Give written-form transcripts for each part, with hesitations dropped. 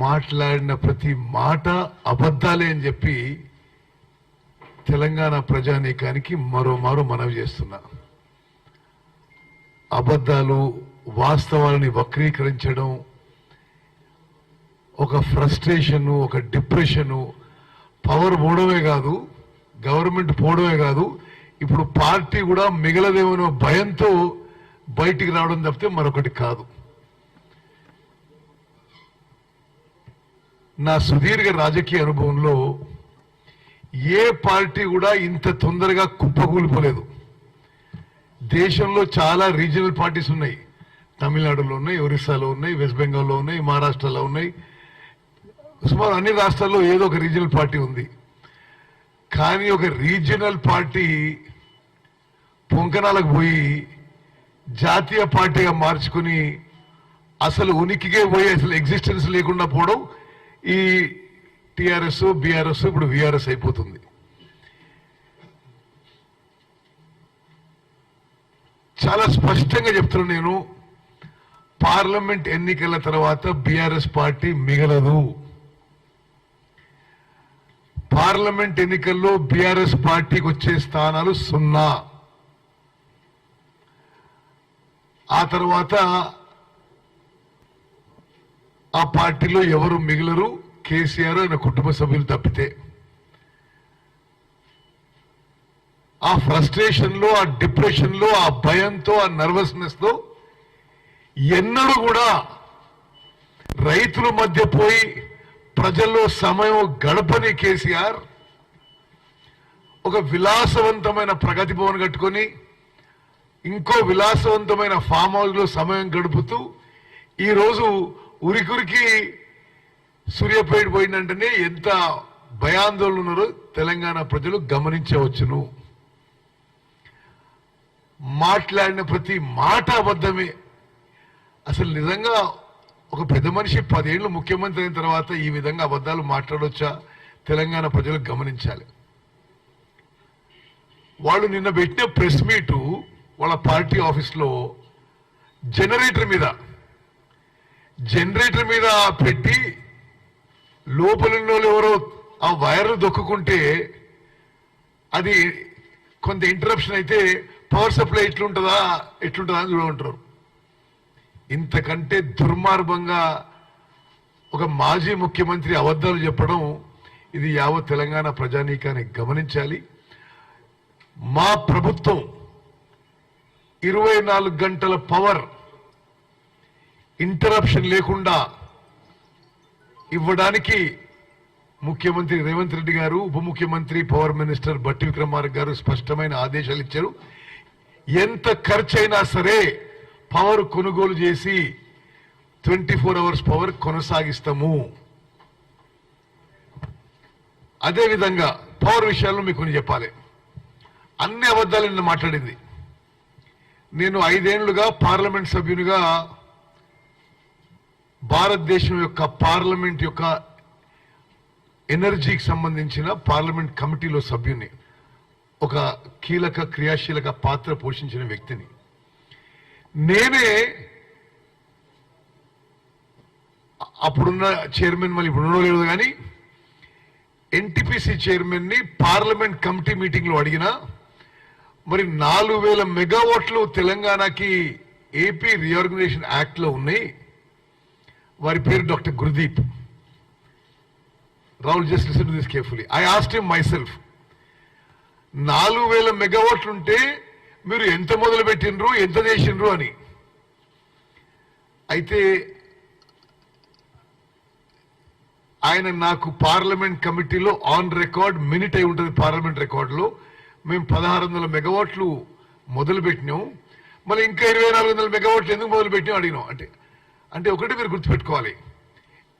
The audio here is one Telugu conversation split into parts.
మాట్లాడిన ప్రతి మాట అబద్ధాలే అని చెప్పి తెలంగాణ ప్రజానీకానికి మరోమారు మనవి చేస్తున్నా. అబద్ధాలు వాస్తవాలని వక్రీకరించడం, ఒక ఫ్రస్ట్రేషన్, ఒక డిప్రెషన్, పవర్ పోవడమే కాదు, గవర్నమెంట్ పోవడమే కాదు, ఇప్పుడు పార్టీ కూడా మిగలదేమో భయంతో బయటికి రావడం తప్పితే మరొకటి కాదు. నా సుదీర్ఘ రాజకీయ అనుభవంలో ఏ పార్టీ కూడా ఇంత తొందరగా కుప్పకూలిపోలేదు. దేశంలో చాలా రీజనల్ పార్టీస్ ఉన్నాయి. తమిళనాడులో ఉన్నాయి, ఒరిస్సాలో ఉన్నాయి, వెస్ట్ బెంగాల్లో ఉన్నాయి, మహారాష్ట్రలో ఉన్నాయి, సుమారు అన్ని రాష్ట్రాల్లో ఏదో ఒక రీజనల్ పార్టీ ఉంది. కానీ ఒక రీజనల్ పార్టీ పొంకనాలకు పోయి జాతీయ పార్టీగా మార్చుకుని అసలు ఉనికికే పోయి అసలు ఎగ్జిస్టెన్స్ లేకుండా పోవడం ఈ టిఆర్ఎస్, బీఆర్ఎస్, ఇప్పుడు వీఆర్ఎస్ అయిపోతుంది. చాలా స్పష్టంగా చెప్తున్నాను నేను, పార్లమెంట్ ఎన్నికల తర్వాత బీఆర్ఎస్ పార్టీ మిగలదు. పార్లమెంట్ ఎన్నికల్లో బీఆర్ఎస్ పార్టీకి వచ్చే స్థానాలు 0. ఆ తర్వాత ఆ పార్టీలో ఎవరు మిగలరు, కేసీఆర్ ఆయన కుటుంబ సభ్యులు తప్పితే. ఆ ఫ్రస్ట్రేషన్ లో, ఆ డిప్రెషన్ లో, ఆ భయంతో, ఆ నర్వస్నెస్ తో ఎన్నడూ కూడా రైతుల మధ్య పోయి ప్రజల్లో సమయం గడపని కేసీఆర్ ఒక విలాసవంతమైన ప్రగతి భవన్ కట్టుకొని ఇంకో విలాసవంతమైన ఫామ్ హౌస్ లో సమయం గడుపుతూ ఈరోజు ఉరికురికి సూర్యాపేట పోయిందంటేనే ఎంత భయాందోళన ఉన్నారో తెలంగాణ ప్రజలు గమనించవచ్చును. మాట్లాడిన ప్రతి మాట అబద్ధమే. అసలు నిజంగా ఒక పెద్ద మనిషి 10 ఏళ్ళు ముఖ్యమంత్రి అయిన తర్వాత ఈ విధంగా అబద్ధాలు మాట్లాడొచ్చా? తెలంగాణ ప్రజలు గమనించాలి. వాళ్ళు నిన్న పెట్టిన ప్రెస్ మీటు వాళ్ళ పార్టీ ఆఫీస్లో జనరేటర్ మీద పెట్టి లోపల ఎవరో ఆ వైర్లు దొక్కుంటే అది కొంత ఇంటరప్షన్ అయితే పవర్ సప్లై ఎట్లుంటుందా అని చూడమంటారు. ఇంతకంటే దుర్మార్గంగా ఒక మాజీ ముఖ్యమంత్రి అబద్ధాలు చెప్పడం, ఇది యావత్ తెలంగాణ ప్రజానీకాన్ని గమనించాలి. మా ప్రభుత్వం 24 గంటల పవర్ ఇంటరప్షన్ లేకుండా ఇవ్వడానికి ముఖ్యమంత్రి రేవంత్ రెడ్డి గారు, ఉప ముఖ్యమంత్రి పవర్ మినిస్టర్ బట్టి విక్రమార్క గారు స్పష్టమైన ఆదేశాలు ఇచ్చారు. ఎంత ఖర్చైనా సరే పవర్ కొనుగోలు చేసి 24 అవర్స్ పవర్ కొనసాగిస్తాము. అదేవిధంగా పవర్ విషయాల్లో మీకు కొన్ని చెప్పాలి. అన్ని అబద్ధాలు నిన్న మాట్లాడింది. నేను 5 ఏళ్లుగా పార్లమెంట్ సభ్యునిగా భారతదేశం యొక్క పార్లమెంట్ యొక్క ఎనర్జీకి సంబంధించిన పార్లమెంట్ కమిటీలో సభ్యుని, ఒక కీలక క్రియాశీలక పాత్ర పోషించిన వ్యక్తిని. నేనే అప్పుడున్న చైర్మన్, మళ్ళీ ఇప్పుడు లేదు కానీ ఎన్టీపీసీ చైర్మన్ ని పార్లమెంట్ కమిటీ మీటింగ్ లో అడిగినా, మరి 4000 మెగావాట్లు తెలంగాణకి ఏపీ రీఆర్గనైజేషన్ యాక్ట్ లో ఉన్నాయి. వారి పేరు doctor Gurdeep. Rahul, just listen to this carefully. I asked him my self, 4000 మెగావాట్లు ఉంటే మీరు ఎంత మొదలు పెట్టినరు, ఎంత చేసినరు అని. అయితే ఆయన నాకు పార్లమెంట్ కమిటీలో ఆన్ రికార్డ్ మినిట్ అయి ఉంటుంది. పార్లమెంట్ రికార్డులో మేము 1600 మెగావాట్లు మొదలు పెట్టినాం, మళ్ళీ ఇంకా 2400 మెగావాట్లు ఎందుకు మొదలు పెట్టినాం అడిగినాం. అంటే ఒకటి మీరు గుర్తుపెట్టుకోవాలి,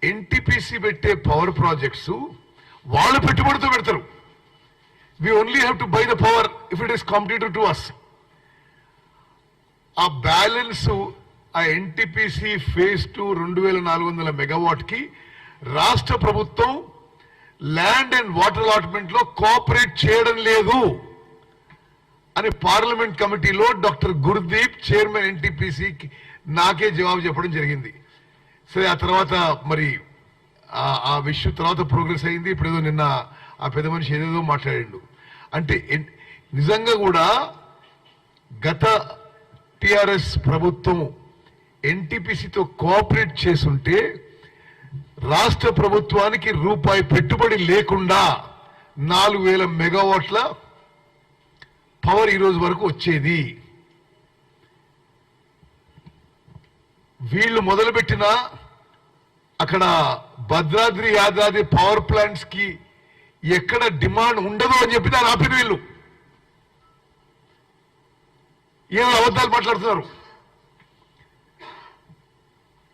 ఎన్టీపీసీ పెట్టే పవర్ ప్రాజెక్ట్స్ వాళ్ళు పెట్టుబడితో పెడతారు. We only have to buy the power if it is competitive to us. ఆ బ్యాలెన్స్ ఆ ఎన్టీపీసీ ఫేజ్ 2 2400 మెగావాట్ కి రాష్ట్ర ప్రభుత్వం ల్యాండ్ అండ్ వాటర్ అలాట్మెంట్ లో కోఆపరేట్ చేయడం లేదు అని పార్లమెంట్ కమిటీలో డాక్టర్ గుర్దీప్, చైర్మన్ ఎన్టీపీసీ, నాకే జవాబు చెప్పడం జరిగింది. సరే, ఆ తర్వాత మరి ఆ విషయం తర్వాత ప్రోగ్రెస్ అయింది. ఇప్పుడు ఏదో నిన్న ఆ పెద్ద మనిషి ఏదేదో మాట్లాడిండు. అంటే నిజంగా కూడా గత టిఆర్ఎస్ ప్రభుత్వం ఎన్టీపీసీతో కోఆపరేట్ చేసుంటే రాష్ట్ర ప్రభుత్వానికి రూపాయి పెట్టుబడి లేకుండా 4,000 మెగావాట్ల పవర్ ఈ రోజు వరకు వచ్చేది. వీళ్ళు మొదలుపెట్టిన అక్కడ భద్రాద్రి యాదాద్రి పవర్ ప్లాంట్స్ కి ఎక్కడ డిమాండ్ ఉండదు అని చెప్పి దాన్ని ఆపిన వీళ్ళు ఏదో అబద్ధాలు మాట్లాడుతున్నారు.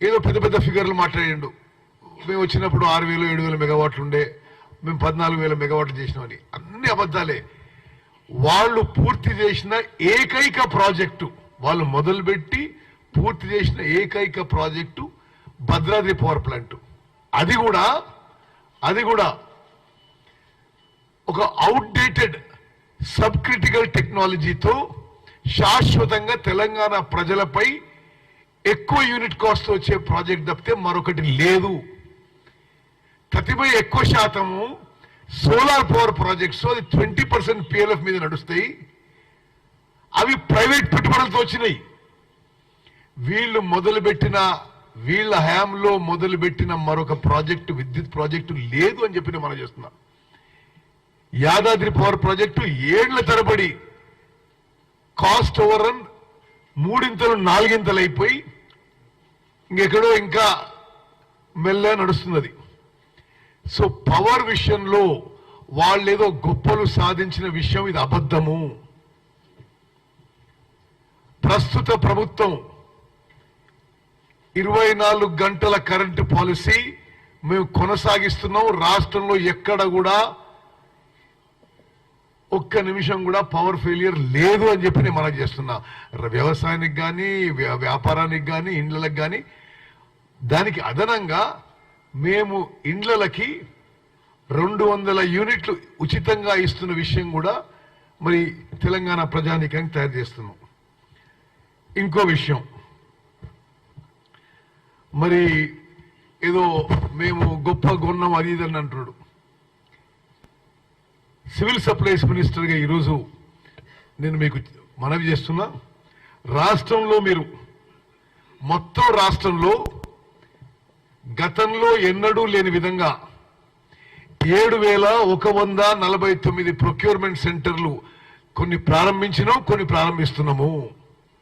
ఏదో పెద్ద పెద్ద ఫిగర్లు మాట్లాడిండు. మేము వచ్చినప్పుడు 6,000 7,000 మెగావాట్లు ఉండే, మేము 14,000 మెగావాట్లు చేసినామని. అన్ని అబద్ధాలే. వాళ్ళు పూర్తి చేసిన ఏకైక ప్రాజెక్టు, వాళ్ళు మొదలుపెట్టి పూర్తి చేసిన ఏకైక ప్రాజెక్టు భద్రాద్రి పవర్ ప్లాంట్. అది కూడా ఒక అవుట్డేటెడ్ సబ్ క్రిటికల్ టెక్నాలజీతో శాశ్వతంగా తెలంగాణ ప్రజలపై ఎక్కువ యూనిట్ కాస్ట్ వచ్చే ప్రాజెక్ట్ తప్పితే మరొకటి లేదు. ప్రతిపై ఎక్కువ శాతము సోలార్ పవర్ ప్రాజెక్ట్స్, అది 20% PLF మీద నడుస్తాయి. అవి ప్రైవేట్ పెట్టుబడులతో వచ్చినాయి. వీళ్ళ హయాంలో మొదలుపెట్టిన మరొక ప్రాజెక్టు, విద్యుత్ ప్రాజెక్టు లేదు అని చెప్పి మనం చేస్తున్నాం. యాదాద్రి పవర్ ప్రాజెక్టు 7 ఏళ్ల తరబడి కాస్ట్ ఓవర్ రన్ 3 4 అయిపోయి ఇంకెక్కడో ఇంకా మెల్లగా నడుస్తున్నది. సో పవర్ విషయంలో వాళ్ళేదో గొప్పలు సాధించిన విషయం ఇది అబద్ధము. ప్రస్తుత ప్రభుత్వం 24 గంటల కరెంటు పాలసీ మేము కొనసాగిస్తున్నాం. రాష్ట్రంలో ఎక్కడ కూడా ఒక్క నిమిషం కూడా పవర్ ఫెయిలియర్ లేదు అని చెప్పి నేను మనం చేస్తున్నా. వ్యవసాయానికి కానీ వ్యాపారానికి కానీ ఇండ్లకు కానీ. దానికి అదనంగా మేము ఇండ్లకి 200 యూనిట్లు ఉచితంగా ఇస్తున్న విషయం కూడా మరి తెలంగాణ ప్రజానీకానికి తయారు చేస్తున్నాం. ఇంకో విషయం, మరి ఏదో మేము గొప్ప గొన్నం అది ఇదని అంటున్నాడు. సివిల్ సప్లైస్ మినిస్టర్గా ఈరోజు నేను మీకు మనవి చేస్తున్నా, రాష్ట్రంలో మీరు మొత్తం రాష్ట్రంలో గతంలో ఎన్నడూ లేని విధంగా 7,149 ప్రొక్యూర్మెంట్ సెంటర్లు కొన్ని ప్రారంభించినాం, కొన్ని ప్రారంభిస్తున్నాము.